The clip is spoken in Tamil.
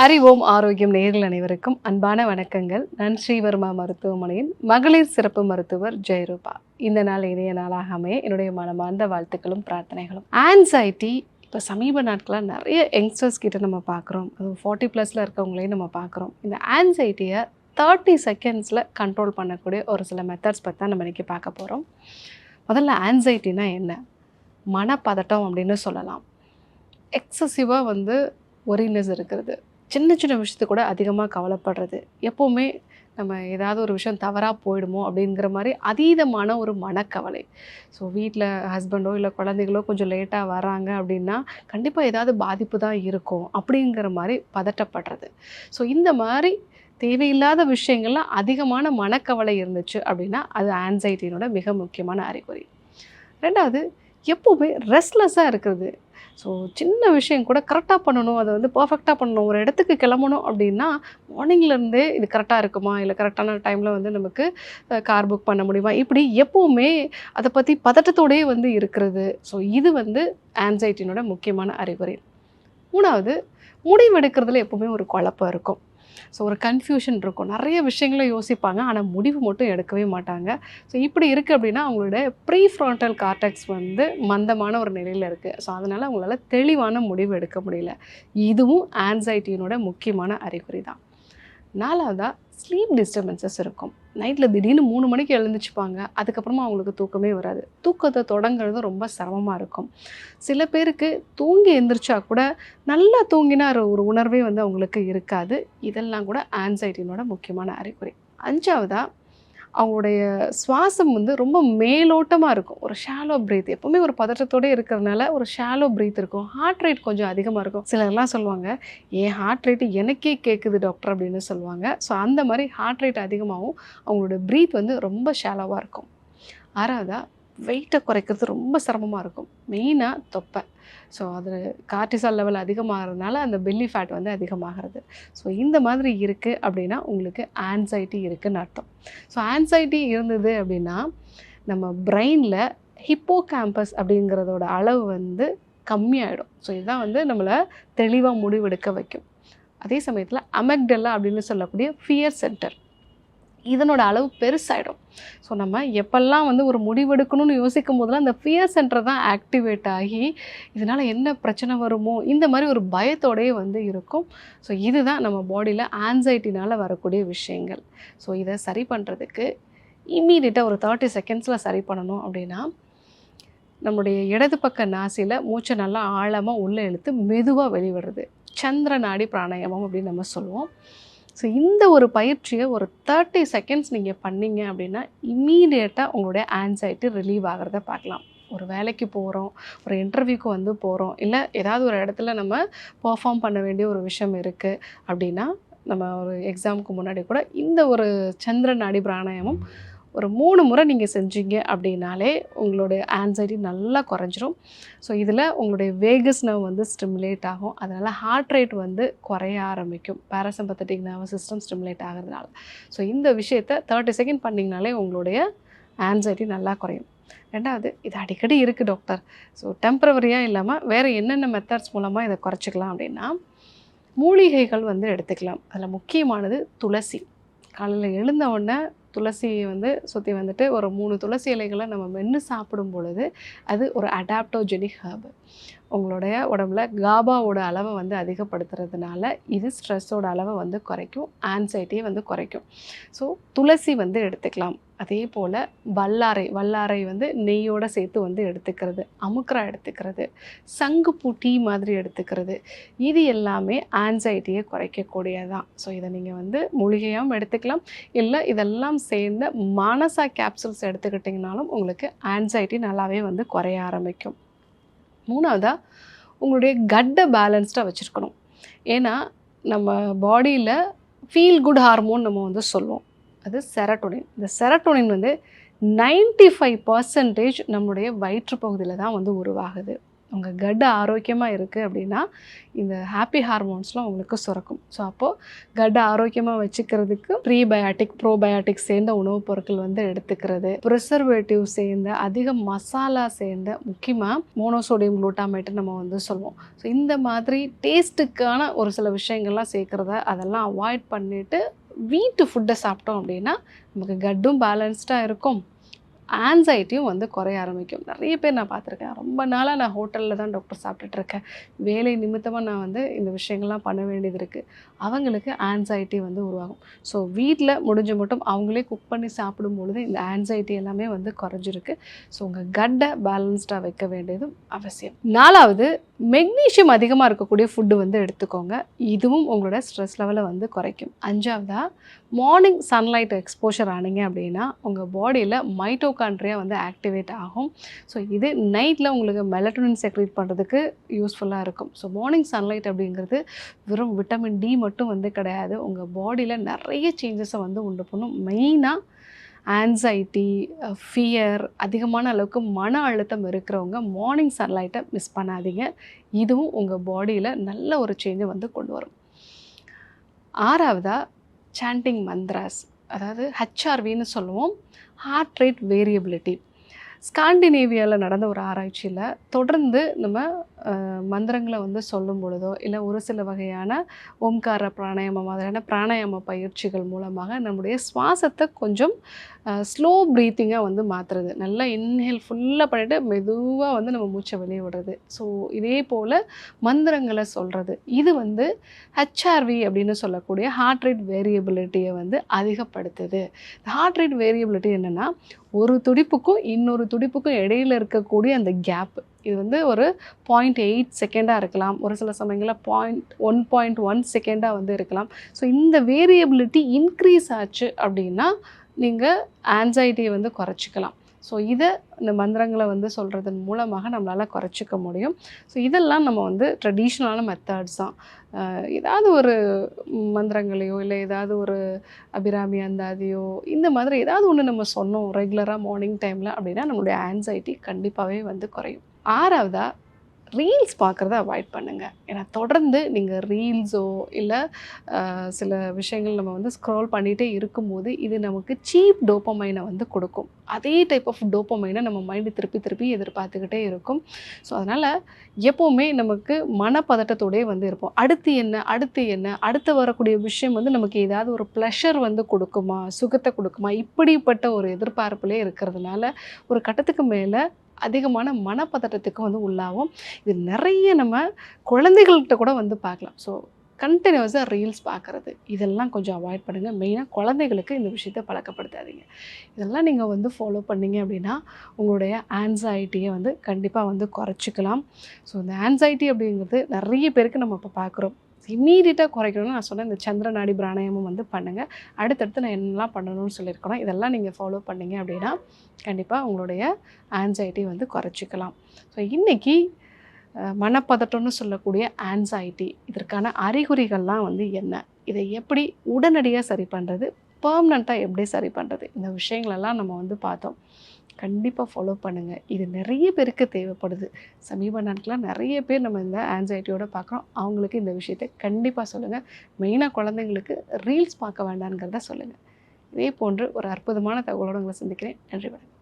அறிவோம் ஆரோக்கியம் நேயர்கள் அனைவருக்கும் அன்பான வணக்கங்கள். நான் ஸ்ரீவர்மா மருத்துவமனையின் மகளிர் சிறப்பு மருத்துவர் ஜெயரூபா. இந்த நாள் இணைய நாளாக அமைய என்னுடைய மனமார்ந்த வாழ்த்துக்களும் பிரார்த்தனைகளும். ஆன்சைட்டி இப்போ சமீப நாட்களாக நிறைய யங்ஸ்டர்ஸ் கிட்ட நம்ம பார்க்குறோம். அதுவும் 40+ இருக்கவங்களையும் நம்ம பார்க்குறோம். இந்த ஆன்சைட்டியை 30 செகண்ட்ஸில் கண்ட்ரோல் பண்ணக்கூடிய ஒரு சில மெத்தட்ஸ் பற்றி தான் நம்ம இன்றைக்கி பார்க்க போகிறோம். முதல்ல ஆன்சைட்டினா என்ன? மனப்பதட்டம் அப்படின்னு சொல்லலாம். எக்ஸசிவாக ஒரினஸ் இருக்கிறது, சின்ன சின்ன விஷயத்து கூட அதிகமாக கவலைப்படுறது, எப்போவுமே நம்ம ஏதாவது ஒரு விஷயம் தவறாக போயிடுமோ அப்படிங்கிற மாதிரி அதீதமான ஒரு மனக்கவலை. ஸோ வீட்டில் ஹஸ்பண்டோ இல்லை குழந்தைகளோ கொஞ்சம் லேட்டாக வராங்க அப்படின்னா கண்டிப்பாக ஏதாவது பாதிப்பு தான் இருக்கும் அப்படிங்கிற மாதிரி பதட்டப்படுறது. ஸோ இந்த மாதிரி தேவையில்லாத விஷயங்கள்லாம் அதிகமான மனக்கவலை இருந்துச்சு அப்படின்னா அது ஆன்சைட்டினோட மிக முக்கியமான அறிகுறி. ரெண்டாவது, எப்போவுமே ரெஸ்ட்லெஸ்ஸாக இருக்கிறது. ஸோ சின்ன விஷயம் கூட கரெக்டாக பண்ணணும், அதை பர்ஃபெக்டாக பண்ணணும். ஒரு இடத்துக்கு கிளம்பணும் அப்படின்னா மார்னிங்லேருந்தே இது கரெக்டாக இருக்குமா, இல்லை கரெக்டான டைமில் நமக்கு கார் புக் பண்ண முடியுமா, இப்படி எப்போவுமே அதை பற்றி பதட்டத்தோடையே இருக்கிறது. ஸோ இது ஆன்சைட்டினோட முக்கியமான அறிகுறி. மூணாவது, முடிவெடுக்கிறதுல எப்போவுமே ஒரு குழப்பம் இருக்கும். ஸோ ஒரு கன்ஃபியூஷன் இருக்கும். நிறைய விஷயங்களை யோசிப்பாங்க, ஆனால் முடிவு மட்டும் எடுக்கவே மாட்டாங்க. ஸோ இப்படி இருக்குது அப்படின்னா அவங்களோட ப்ரீஃப்ரான்டல் கார்டெக்ஸ் மந்தமான ஒரு நிலையில் இருக்குது. ஸோ அதனால் அவங்களால தெளிவான முடிவு எடுக்க முடியல. இதுவும் ஆன்சைட்டியினோட முக்கியமான அறிகுறி தான். நாலாவதாக, ஸ்லீப் டிஸ்டர்பன்சஸ் இருக்கும். நைட்டில் திடீர்னு 3 மணிக்கு எழுந்துச்சுப்பாங்க, அதுக்கப்புறமா அவங்களுக்கு தூக்கமே வராது. தூக்கத்தை தொடங்குறது ரொம்ப சிரமமாக இருக்கும். சில பேருக்கு தூங்கி எழுந்திரிச்சா கூட நல்லா தூங்கினா ஒரு உணர்வே அவங்களுக்கு இருக்காது. இதெல்லாம் கூட ஆன்சைட்டினோட முக்கியமான அறிகுறி. அஞ்சாவதாக, அவங்களுடைய சுவாசம் ரொம்ப மேலோட்டமாக இருக்கும். ஒரு ஷாலோ பிரீத், எப்போவுமே ஒரு பதற்றத்தோடு இருக்கிறதுனால ஒரு ஷாலோ பிரீத் இருக்கும். ஹார்ட் ரேட் கொஞ்சம் அதிகமாக இருக்கும். சிலர்லாம் சொல்லுவாங்க, என் ஹார்ட் ரேட்டு எனக்கே கேட்குது டாக்டர் அப்படின்னு சொல்லுவாங்க. ஸோ அந்த மாதிரி ஹார்ட் ரேட் அதிகமாகவும் அவங்களோட பிரீத் ரொம்ப ஷாலோவாக இருக்கும். ஆறாவதாக, வெயிட்டை குறைக்கிறது ரொம்ப சிரமமாக இருக்கும். மெயினாக தொப்பை. ஸோ அது கார்டிசால் லெவல் அதிகமாகிறதுனால அந்த பெல்லி ஃபேட் அதிகமாகிறது. ஸோ இந்த மாதிரி இருக்குது அப்படின்னா உங்களுக்கு ஆன்சைட்டி இருக்குதுன்னு அர்த்தம். ஸோ ஆன்சைட்டி இருந்தது அப்படின்னா நம்ம பிரெயினில் ஹிப்போகேம்பஸ் அப்படிங்கிறதோட அளவு கம்மியாயிடும். ஸோ இதுதான் நம்மளை தெளிவாக முடிவெடுக்க வைக்கும். அதே சமயத்தில் அமெக்டல்லா அப்படின்னு சொல்லக்கூடிய ஃபியர் சென்டர், இதனோட அளவு பெருசாகிடும். ஸோ நம்ம எப்பெல்லாம் ஒரு முடிவெடுக்கணும்னு யோசிக்கும் போதெல்லாம் அந்த ஃபியர் சென்டர் தான் ஆக்டிவேட் ஆகி இதனால் என்ன பிரச்சனை வருமோ இந்த மாதிரி ஒரு பயத்தோடையே இருக்கும். ஸோ இதுதான் நம்ம பாடியில் ஆன்சைட்டினால் வரக்கூடிய விஷயங்கள். ஸோ இதை சரி பண்ணுறதுக்கு இம்மீடியட்டாக ஒரு 30 செகண்ட்ஸில் சரி பண்ணணும் அப்படின்னா நம்முடைய இடது பக்க நாசியில் மூச்சை நல்லா ஆழமாக உள்ளே இழுத்து மெதுவாக வெளிவிடுறது சந்திர நாடி பிராணாயாமம் அப்படின்னு நம்ம சொல்லுவோம். ஸோ இந்த ஒரு பயிற்சியை ஒரு 30 செகண்ட்ஸ் நீங்கள் பண்ணிங்க அப்படின்னா இம்மீடியட்டாக உங்களுடைய ஆன்சைட்டி ரிலீவ் ஆகிறத பார்க்கலாம். ஒரு வேலைக்கு போகிறோம், ஒரு இன்டர்வியூக்கு போகிறோம், இல்லை ஏதாவது ஒரு இடத்துல நம்ம பர்ஃபார்ம் பண்ண வேண்டிய ஒரு விஷயம் இருக்குது அப்படின்னா நம்ம ஒரு எக்ஸாமுக்கு முன்னாடி கூட இந்த ஒரு சந்திர நாடி பிராணாயாமம் ஒரு 3 முறை நீங்கள் செஞ்சீங்க அப்படின்னாலே உங்களுடைய ஆன்சைட்டி நல்லா குறைஞ்சிரும். ஸோ இதில் உங்களுடைய வேகஸ் நர்வ் ஸ்டிமுலேட் ஆகும். அதனால் ஹார்ட் ரேட் குறைய ஆரம்பிக்கும். பேராசிம்பத்தட்டிக் நர்வஸ் சிஸ்டம் ஸ்டிமுலேட் ஆகிறதுனால. ஸோ இந்த விஷயத்தை 30 செகண்ட் பண்ணிங்கனாலே உங்களுடைய ஆன்சைட்டி நல்லா குறையும். ரெண்டாவது, இது அடிக்கடி இருக்குது டாக்டர், ஸோ டெம்பரவரியாக இல்லாமல் வேறு என்னென்ன மெத்தட்ஸ் மூலமாக இதை குறைச்சிக்கலாம் அப்படின்னா மூலிகைகள் எடுத்துக்கலாம். அதில் முக்கியமானது துளசி. காலையில் எழுந்த உடனே துளசியை சுற்றி ஒரு 3 துளசி இலைகளை நம்ம மென்று சாப்பிடும் பொழுது அது ஒரு அடாப்டோஜெனிக் ஹர்பு. உங்களுடைய உடம்புல காபாவோட அளவை அதிகப்படுத்துறதுனால இது ஸ்ட்ரெஸ்ஸோட அளவை குறைக்கும், ஆன்சைட்டியை குறைக்கும். ஸோ துளசி எடுத்துக்கலாம். அதே போல் வல்லாரை நெய்யோடு சேர்த்து எடுத்துக்கிறது, அமுக்ரா எடுத்துக்கிறது, சங்குப்பூ டீ மாதிரி எடுத்துக்கிறது, இது எல்லாமே ஆன்சைட்டியை குறைக்கக்கூடியதான். ஸோ இதை நீங்கள் மூலிகையாகவும் எடுத்துக்கலாம், இல்லை இதெல்லாம் சேர்ந்த மானசா கேப்சூல்ஸ் எடுத்துக்கிட்டிங்கனாலும் உங்களுக்கு ஆன்சைட்டி நல்லாவே குறைய ஆரம்பிக்கும். மூணாவதாக, உங்களுடைய கட்டை பேலன்ஸ்டாக வச்சுருக்கணும். ஏன்னா நம்ம பாடியில் ஃபீல் குட் ஹார்மோன் நம்ம சொல்லுவோம், அது செரட்டோனின். இந்த செரட்டோனின் 95% நம்முடைய வயிற்று பகுதியில் தான் உருவாகுது. உங்கள் கட் ஆரோக்கியமாக இருக்குது அப்படின்னா இந்த ஹாப்பி ஹார்மோன்ஸ்லாம் உங்களுக்கு சுரக்கும். ஸோ அப்போது கட் ஆரோக்கியமாக வச்சுக்கிறதுக்கு ப்ரீபயாட்டிக் ப்ரோபயாட்டிக் சேர்ந்த உணவுப் பொருட்கள் வந்து எடுத்துக்கிறது, ப்ரிசர்வேட்டிவ் சேர்ந்த அதிக மசாலா சேர்ந்த முக்கியமாக மோனோசோடியம் குளூட்டாமேட்டு நம்ம வந்து சொல்லுவோம். ஸோ இந்த மாதிரி டேஸ்ட்டுக்கான ஒரு சில விஷயங்கள்லாம் சேர்க்குறத அதெல்லாம் அவாய்ட் பண்ணிவிட்டு வீட்டு ஃபுட்டை சாப்பிட்டோம் அப்படின்னா நமக்கு கட்டும் பேலன்ஸ்டாக இருக்கும், ஆன்சைட்டியும் வந்து குறைய ஆரம்பிக்கும். நிறைய பேர் நான் பார்த்துருக்கேன், ரொம்ப நாளாக நான் ஹோட்டலில் தான் டாக்டர் சாப்பிட்டுட்ருக்கேன், வேலை நிமித்தமாக நான் வந்து இந்த விஷயங்கள்லாம் பண்ண வேண்டியது இருக்குது, அவங்களுக்கு ஆன்சைட்டி வந்து உருவாகும். ஸோ வீட்டில் முடிஞ்ச மட்டும் அவங்களே குக் பண்ணி சாப்பிடும் பொழுது இந்த ஆன்சைட்டி எல்லாமே வந்து குறைஞ்சிருக்கு. ஸோ உங்கள் கட்டை பேலன்ஸ்டாக வைக்க வேண்டியது அவசியம். 4வது, மெக்னீஷியம் அதிகமாக இருக்கக்கூடிய ஃபுட்டு வந்து எடுத்துக்கோங்க. இதுவும் உங்களோட ஸ்ட்ரெஸ் லெவலை வந்து குறைக்கும். 5வதாக, மார்னிங் சன்லைட் எக்ஸ்போஷர் ஆனீங்க அப்படின்னா உங்கள் பாடியில் மைட்டோகாண்ட்ரியா வந்து ஆக்டிவேட் ஆகும். ஸோ இது நைட்டில் உங்களுக்கு மெலட்டோனின் செக்ரேட் பண்ணுறதுக்கு யூஸ்ஃபுல்லாக இருக்கும். ஸோ மார்னிங் சன்லைட் அப்படிங்கிறது வெறும் விட்டமின் டி மட்டும் வந்து கிடையாது, உங்கள் பாடியில் நிறைய சேஞ்சஸை வந்து உண்டு பண்ணும். மெயினாக ஆன்சைட்டி, ஃபியர், அதிகமான அளவுக்கு மன அழுத்தம் இருக்கிறவங்க மார்னிங் சன்லைட்டை மிஸ் பண்ணாதீங்க. இதுவும் உங்கள் பாடியில் நல்ல ஒரு சேஞ்சை வந்து கொண்டு வரும். 6வதாக, சாண்டிங் மந்த்ராஸ், அதாவது ஹெச்ஆர்வின்னு சொல்லுவோம், ஹார்ட் ரேட் வேரியபிலிட்டி. ஸ்காண்டினேவியாவில் நடந்த ஒரு ஆராய்ச்சியில் தொடர்ந்து நம்ம மந்திரங்களை வந்து சொல்லும் பொழுதோ இல்லை ஒரு சில வகையான ஓம்கார பிராணாயாமம் மாதிரியான பிராணாயாம பயிற்சிகள் மூலமாக நம்முடைய சுவாசத்தை கொஞ்சம் ஸ்லோ ப்ரீத்திங்காக வந்து மாற்றுறது. நல்லா இன்ஹேல் ஃபுல்லாக பண்ணிவிட்டு மெதுவாக வந்து நம்ம மூச்சை வெளியே விடுறது. ஸோ இதே போல் மந்திரங்களை சொல்கிறது, இது வந்து ஹெச்ஆர்வி அப்படின்னு சொல்லக்கூடிய ஹார்ட் ரேட் வேரியபிலிட்டியை வந்து அதிகப்படுத்துது. ஹார்ட் ரேட் வேரியபிலிட்டி என்னென்னா, ஒரு துடிப்புக்கும் இன்னொரு துடிப்புக்கும் இடையில் இருக்கக்கூடிய அந்த கேப்பு, இது வந்து ஒரு 0.8 செகண்டாக இருக்கலாம், ஒரு சில சமயங்களில் 1.1 செகண்டாக வந்து இருக்கலாம். ஸோ இந்த வேரியபிலிட்டி இன்க்ரீஸ் ஆச்சு அப்படின்னா நீங்கள் ஆன்சைட்டியை வந்து குறைச்சிக்கலாம். ஸோ இதை இந்த மந்திரங்களை வந்து சொல்கிறதன் மூலமாக நம்மளால் குறைச்சிக்க முடியும். ஸோ இதெல்லாம் நம்ம வந்து ட்ரெடிஷ்னலான மெத்தட்ஸ் தான். ஏதாவது ஒரு மந்திரங்களையோ இல்லை ஏதாவது ஒரு அபிராமி அந்தாதியோ இந்த மாதிரி ஏதாவது ஒன்று நம்ம சொன்னோம் ரெகுலராக மார்னிங் டைமில் அப்படின்னா நம்மளுடைய ஆன்சைட்டி கண்டிப்பாகவே வந்து குறையும். 6வதாக, ரீல்ஸ் பார்க்குறத அவாய்ட் பண்ணுங்கள். ஏன்னா தொடர்ந்து நீங்கள் ரீல்ஸோ இல்லை சில விஷயங்கள் நம்ம வந்து ஸ்க்ரோல் பண்ணிகிட்டே இருக்கும்போது இது நமக்கு சீப் டோப்பமைனை வந்து கொடுக்கும். அதே டைப் ஆஃப் டோப்பமைனை நம்ம மைண்டு திருப்பி திருப்பி எதிர்பார்த்துக்கிட்டே இருக்கும். ஸோ அதனால் எப்போவுமே நமக்கு மனப்பதட்டத்தோடே வந்து இருப்போம். அடுத்து என்ன அடுத்து என்ன, அடுத்து வரக்கூடிய விஷயம் வந்து நமக்கு ஏதாவது ஒரு ப்ளஷர் வந்து கொடுக்குமா, சுகத்தை கொடுக்குமா, இப்படிப்பட்ட ஒரு எதிர்பார்ப்புலே இருக்கிறதுனால ஒரு கட்டத்துக்கு மேலே அதிகமான மனப்பதட்டத்துக்கு வந்து உள்ளாகும். இது நிறைய நம்ம குழந்தைகள்கிட்ட கூட வந்து பார்க்கலாம். ஸோ கண்டினியூஸாக ரீல்ஸ் பார்க்குறது இதெல்லாம் கொஞ்சம் அவாய்ட் பண்ணுங்கள். மெயினாக குழந்தைகளுக்கு இந்த விஷயத்தை பழக்கப்படுத்தாதீங்க. இதெல்லாம் நீங்கள் வந்து ஃபாலோ பண்ணிங்க அப்படின்னா உங்களுடைய ஆன்சைட்டியை வந்து கண்டிப்பாக வந்து குறைச்சிக்கலாம். ஸோ இந்த ஆன்சைட்டி அப்படிங்கிறது நிறைய பேருக்கு நம்ம இப்போ பார்க்குறோம். இம்மீடியட்டாக குறைக்கணும்னு நான் சொன்னேன், இந்த சந்திர நாடி பிராணாயாமம் வந்து பண்ணுங்கள். அடுத்தடுத்து நான் என்னெல்லாம் பண்ணணும்னு சொல்லியிருக்கணும், இதெல்லாம் நீங்கள் ஃபாலோ பண்ணிங்க அப்படின்னா கண்டிப்பாக உங்களுடைய ஆன்சைட்டி வந்து குறைச்சிக்கலாம். ஸோ இன்றைக்கி மனப்பதட்டம்னு சொல்லக்கூடிய ஆன்சைட்டி, இதற்கான அறிகுறிகள்லாம் வந்து என்ன, இதை எப்படி உடனடியாக சரி பண்ணுறது, பெர்மனண்ட்டாக எப்படி சரி பண்ணுறது, இந்த விஷயங்களெல்லாம் நம்ம வந்து பார்த்தோம். கண்டிப்பாக ஃபாலோ பண்ணுங்கள். இது நிறைய பேருக்கு தேவைப்படுது. சமீப நாட்களாக நிறைய பேர் நம்ம இந்த ஆன்சைட்டியோடு பார்க்குறோம். அவங்களுக்கு இந்த விஷயத்தை கண்டிப்பாக சொல்லுங்கள். மெயினாக குழந்தைங்களுக்கு ரீல்ஸ் பார்க்க வேண்டாங்கிறத சொல்லுங்கள். இதே போன்று ஒரு அற்புதமான தகவலோடு உங்களை சந்திக்கிறேன். நன்றி, வணக்கம்.